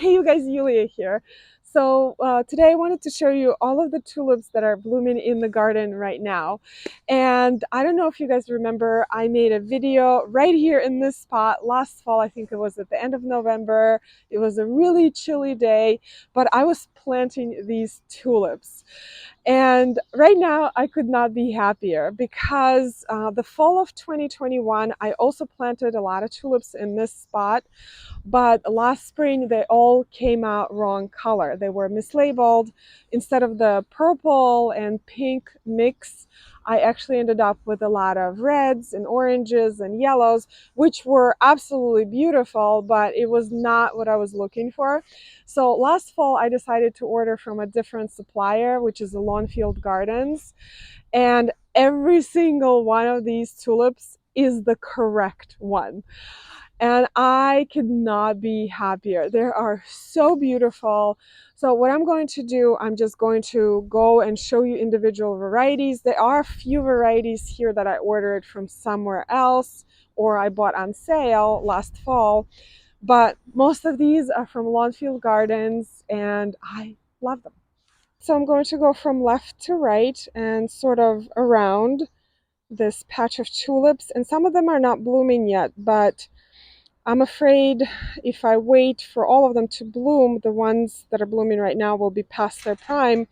Hey you guys, Yulia here. So today I wanted to show you all of the tulips that are blooming in the garden right now. And I don't know if you guys remember, I made a video right here in this spot last fall. I think it was at the end of November. It was a really chilly day, but I was planting these tulips. And right now, I could not be happier because the fall of 2021, I also planted a lot of tulips in this spot. But last spring, they all came out wrong color. They were mislabeled. Instead of the purple and pink mix, I actually ended up with a lot of reds and oranges and yellows, which were absolutely beautiful, but it was not what I was looking for. So last fall, I decided to order from a different supplier, which is the Lawnfield Gardens. And every single one of these tulips is the correct one. And I could not be happier. They are so beautiful. So what I'm going to do, I'm just going to go and show you individual varieties. There are a few varieties here that I ordered from somewhere else or I bought on sale last fall. But most of these are from Lawnfield Gardens and I love them. So I'm going to go from left to right and sort of around this patch of tulips. And some of them are not blooming yet, but I'm afraid if I wait for all of them to bloom, the ones that are blooming right now will be past their prime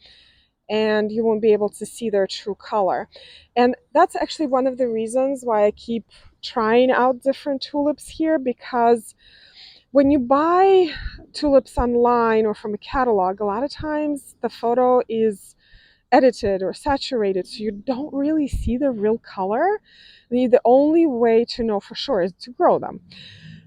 and you won't be able to see their true color. And that's actually one of the reasons why I keep trying out different tulips here, because when you buy tulips online or from a catalog, a lot of times the photo is edited or saturated, so you don't really see the real color. The only way to know for sure is to grow them.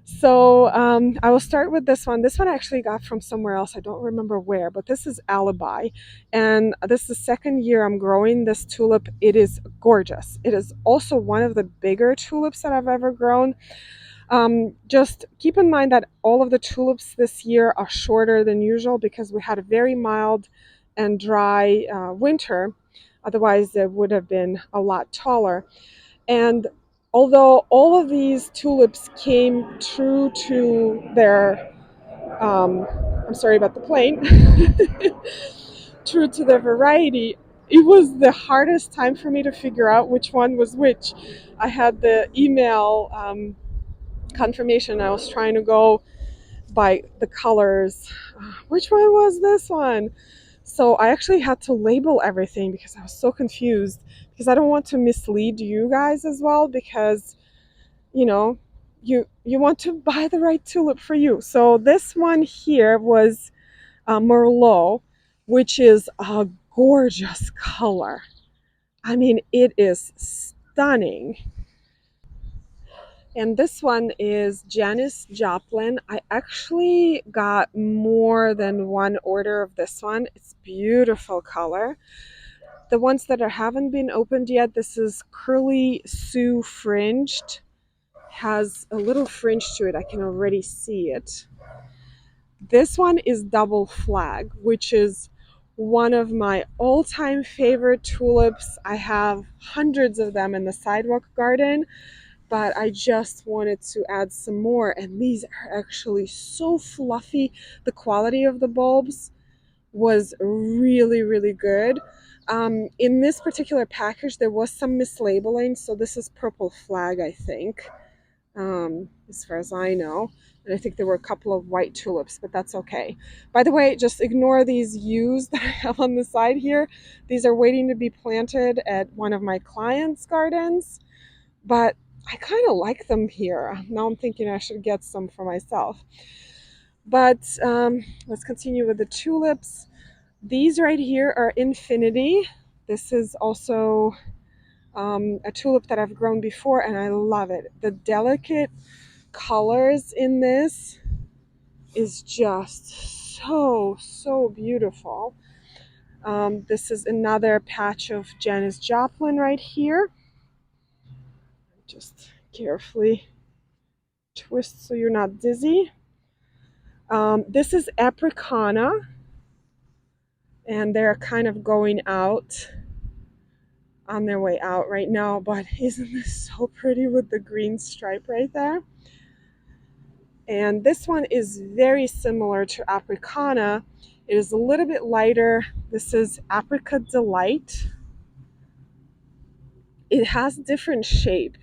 So I will start with this one. This one I actually got from somewhere else. I don't remember where, but this is Alibi. And this is the second year I'm growing this tulip. It is gorgeous. It is also one of the bigger tulips that I've ever grown. Just keep in mind that all of the tulips this year are shorter than usual because we had a very mild and dry winter. Otherwise, they would have been a lot taller. And although all of these tulips came true to their, I'm sorry about the plane, true to their variety, it was the hardest time for me to figure out which one was which. I had the email confirmation. I was trying to go by the colors. Which one was this one? So I actually had to label everything because I was so confused, because I don't want to mislead you guys as well, because you know you want to buy the right tulip for you. So this one here was Merlot, which is a gorgeous color. I mean, it is stunning. And this one is Janice Joplin. I actually got more than one order of this one. It's beautiful color. The ones that haven't been opened yet, this is Curly Sue Fringed. Has a little fringe to it. I can already see it. This one is Double Flag, which is one of my all-time favorite tulips. I have hundreds of them in the sidewalk garden, but I just wanted to add some more, and these are actually so fluffy. The quality of the bulbs was really, really good. In this particular package, there was some mislabeling, so this is Purple Flag, I think, as far as I know. And I think there were a couple of white tulips, but that's okay. By the way, just ignore these U's that I have on the side here. These are waiting to be planted at one of my clients' gardens, but I kind of like them here. Now I'm thinking I should get some for myself. But let's continue with the tulips. These right here are Infinity. This is also a tulip that I've grown before, and I love it. The delicate colors in this is just so beautiful. This is another patch of Janice Joplin right here. Just carefully twist so you're not dizzy. This is Apricot, and they're kind of going out, on their way out right now, but isn't this so pretty with the green stripe right there? And this one is very similar to Apricana. It is a little bit lighter. This is Apricot Delight. It has different shape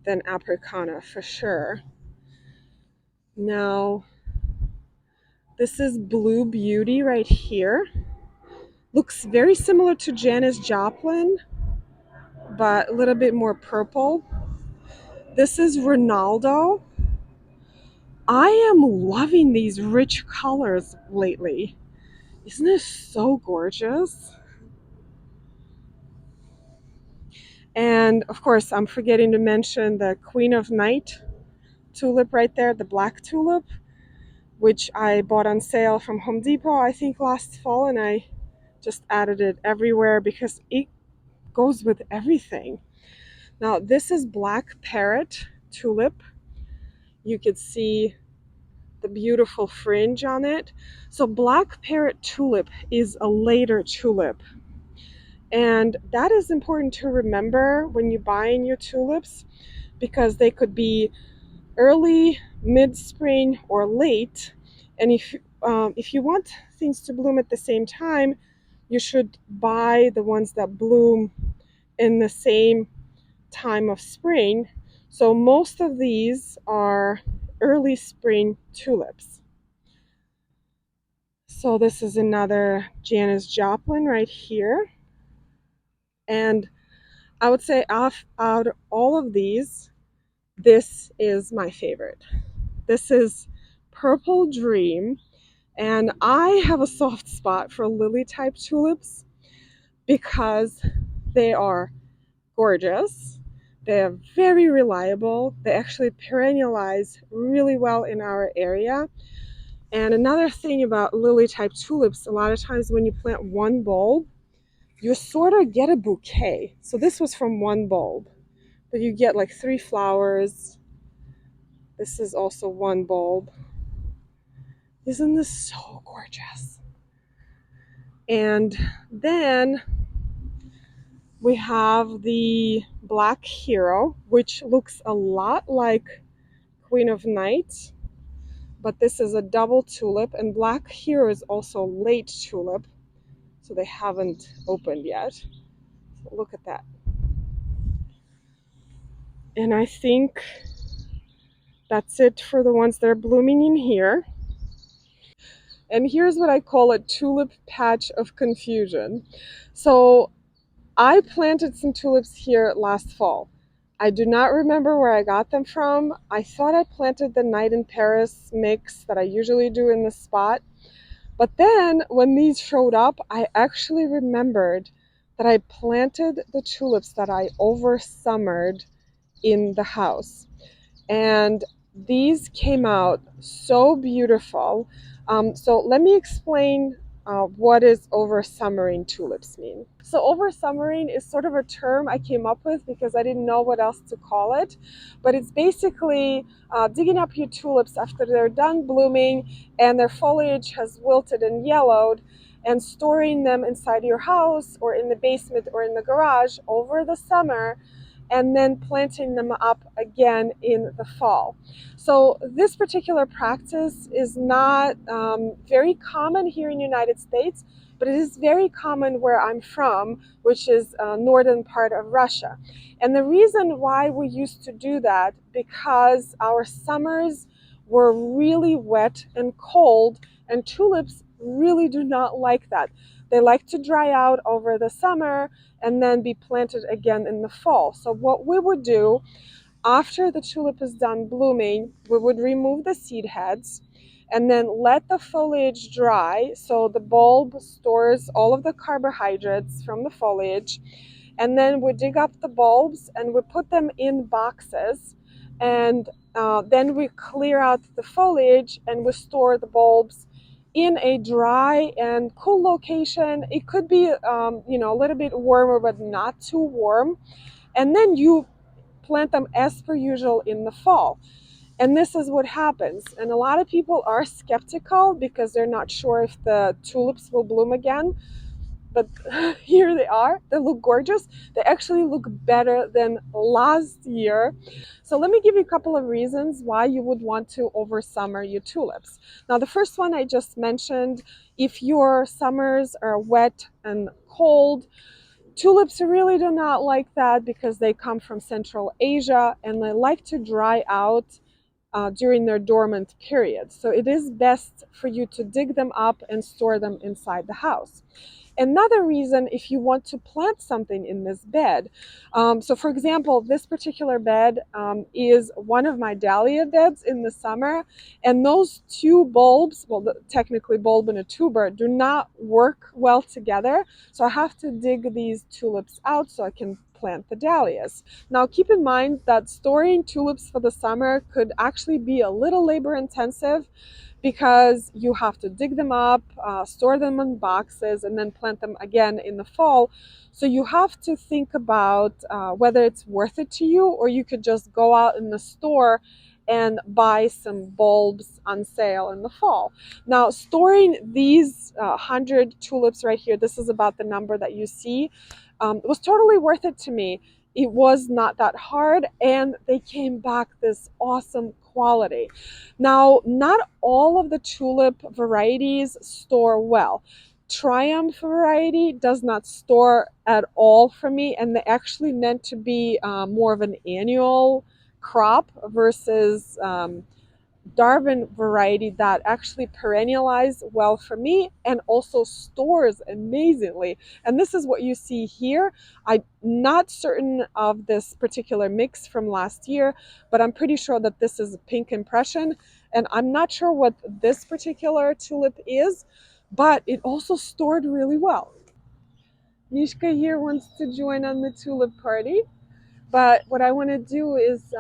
than Apricana for sure. Now, this is Blue Beauty right here. Looks very similar to Janice Joplin, but a little bit more purple. This is Ronaldo. I am loving these rich colors lately. Isn't this so gorgeous? And of course, I'm forgetting to mention the Queen of Night tulip right there, the black tulip, which I bought on sale from Home Depot, I think last fall, and I just added it everywhere because it goes with everything. Now, this is black Parrot tulip. You could see the beautiful fringe on it. So black Parrot tulip is a later tulip. And that is important to remember when you're buying your tulips, because they could be early, mid-spring, or late. And if you want things to bloom at the same time, you should buy the ones that bloom in the same time of spring. So most of these are early spring tulips. So this is another Janice Joplin right here. And I would say out of all of these, this is my favorite. This is Purple Dream. And I have a soft spot for lily type tulips because they are gorgeous. They are very reliable. They actually perennialize really well in our area. And another thing about lily type tulips, a lot of times when you plant one bulb, you sort of get a bouquet. So this was from one bulb, but you get like 3 flowers. This is also one bulb. Isn't this so gorgeous? And then we have the Black Hero, which looks a lot like Queen of Night, but this is a double tulip, and Black Hero is also late tulip, so they haven't opened yet. So look at that. And I think that's it for the ones that are blooming in here. And here's what I call a tulip patch of confusion. So I planted some tulips here last fall. I do not remember where I got them from. I thought I planted the Night in Paris mix that I usually do in the spot. But then when these showed up, I actually remembered that I planted the tulips that I over summered in the house. And these came out so beautiful. So let me explain what is over summering tulips mean. So over summering is sort of a term I came up with because I didn't know what else to call it, but it's basically digging up your tulips after they're done blooming and their foliage has wilted and yellowed, and storing them inside your house or in the basement or in the garage over the summer, and then planting them up again in the fall. So this particular practice is not very common here in the United States, but it is very common where I'm from, which is northern part of Russia. And the reason why we used to do that, because our summers were really wet and cold, and tulips really do not like that. They like to dry out over the summer and then be planted again in the fall. So what we would do after the tulip is done blooming, we would remove the seed heads and then let the foliage dry, so the bulb stores all of the carbohydrates from the foliage. And then we dig up the bulbs and we put them in boxes, and then we clear out the foliage and we store the bulbs in a dry and cool location. It could be a little bit warmer, but not too warm. And then you plant them as per usual in the fall. And this is what happens. And a lot of people are skeptical because they're not sure if the tulips will bloom again. but here they are. They look gorgeous. They actually look better than last year. So let me give you a couple of reasons why you would want to over summer your tulips. Now, the first one I just mentioned, if your summers are wet and cold, tulips really do not like that because they come from Central Asia and they like to dry out during their dormant period. So it is best for you to dig them up and store them inside the house. Another reason, if you want to plant something in this bed, so for example, this particular bed is one of my dahlia beds in the summer, and those two bulbs, well, technically bulb and a tuber, do not work well together. So I have to dig these tulips out so I can plant the dahlias. Now keep in mind that storing tulips for the summer could actually be a little labor intensive, because you have to dig them up, store them in boxes, and then plant them again in the fall. So you have to think about whether it's worth it to you, or you could just go out in the store and buy some bulbs on sale in the fall. Now, storing these 100 tulips right here, this is about the number that you see, was totally worth it to me. It was not that hard, and they came back this awesome quality. Now, not all of the tulip varieties store well. Triumph variety does not store at all for me, and they're actually meant to be more of an annual crop versus Darwin variety that actually perennialize well for me and also stores amazingly. And this is what you see here. I'm not certain of this particular mix from last year, but I'm pretty sure that this is a pink impression. And I'm not sure what this particular tulip is, but it also stored really well. Mishka here wants to join on the tulip party. But what I want to do is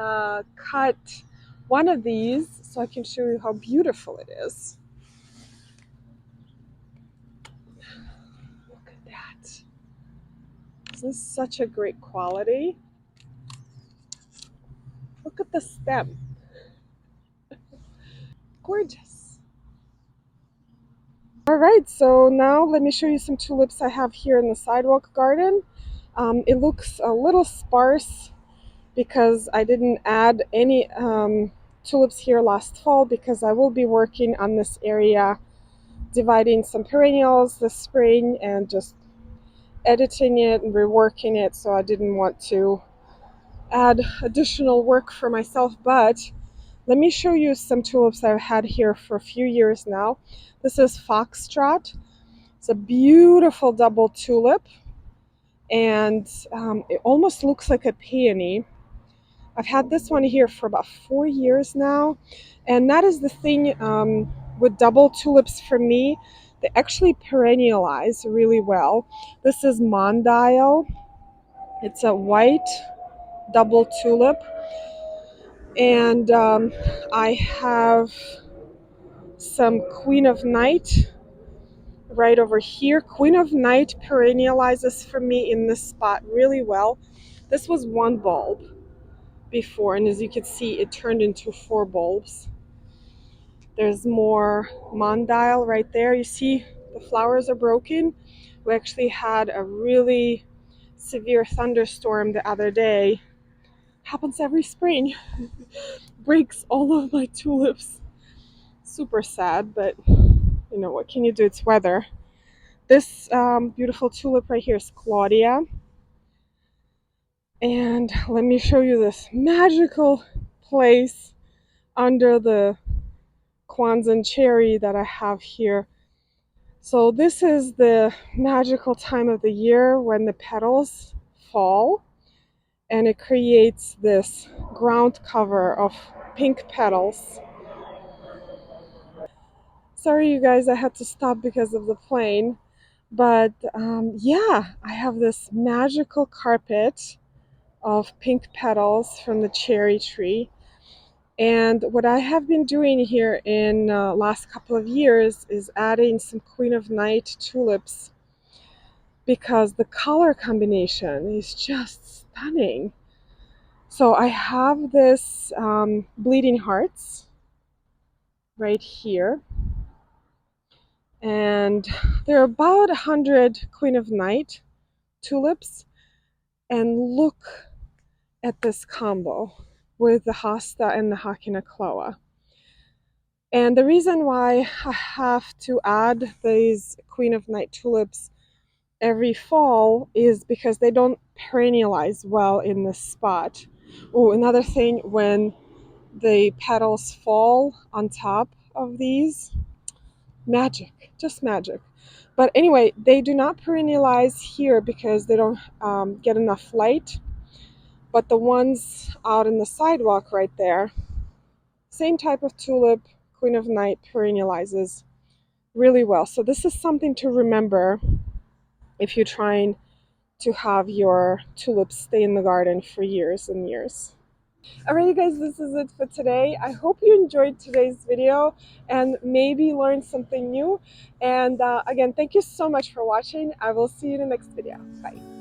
cut one of these so I can show you how beautiful it is. Look at that. Isn't this such a great quality? Look at the stem. Gorgeous. All right, so now let me show you some tulips I have here in the sidewalk garden. It looks a little sparse because I didn't add any tulips here last fall, because I will be working on this area, dividing some perennials this spring and just editing it and reworking it, so I didn't want to add additional work for myself. But let me show you some tulips I've had here for a few years now. This is Foxtrot. It's a beautiful double tulip, and it almost looks like a peony. I've had this one here for about 4 years now, and that is the thing with double tulips for me. They actually perennialize really well. This is Mondial. It's a white double tulip, and I have some Queen of Night right over here. Queen of Night perennializes for me in this spot really well. This was one bulb before, and as you can see, it turned into 4 bulbs. There's more Mondial right there. You see the flowers are broken. We actually had a really severe thunderstorm the other day. Happens every spring. Breaks all of my tulips. Super sad, but you know, what can you do? It's weather. This beautiful tulip right here is Claudia. And let me show you this magical place under the Kwanzaa cherry that I have here. So this is the magical time of the year when the petals fall, and it creates this ground cover of pink petals. Sorry you guys, I had to stop because of the plane. But yeah, I have this magical carpet of pink petals from the cherry tree. And what I have been doing here in last couple of years is adding some Queen of Night tulips, because the color combination is just stunning. So I have this Bleeding Hearts right here. And there are about 100 Queen of Night tulips. And look at this combo with the hosta and the Hakinakloa. And the reason why I have to add these Queen of Night tulips every fall is because they don't perennialize well in this spot. Oh, another thing, when the petals fall on top of these, magic, just magic. But anyway, they do not perennialize here because they don't get enough light. But the ones out in the sidewalk right there, same type of tulip, Queen of Night, perennializes really well. So this is something to remember if you're trying to have your tulips stay in the garden for years and years. Alright, you guys, this is it for today. I hope you enjoyed today's video and maybe learned something new. And again, thank you so much for watching. I will see you in the next video. Bye.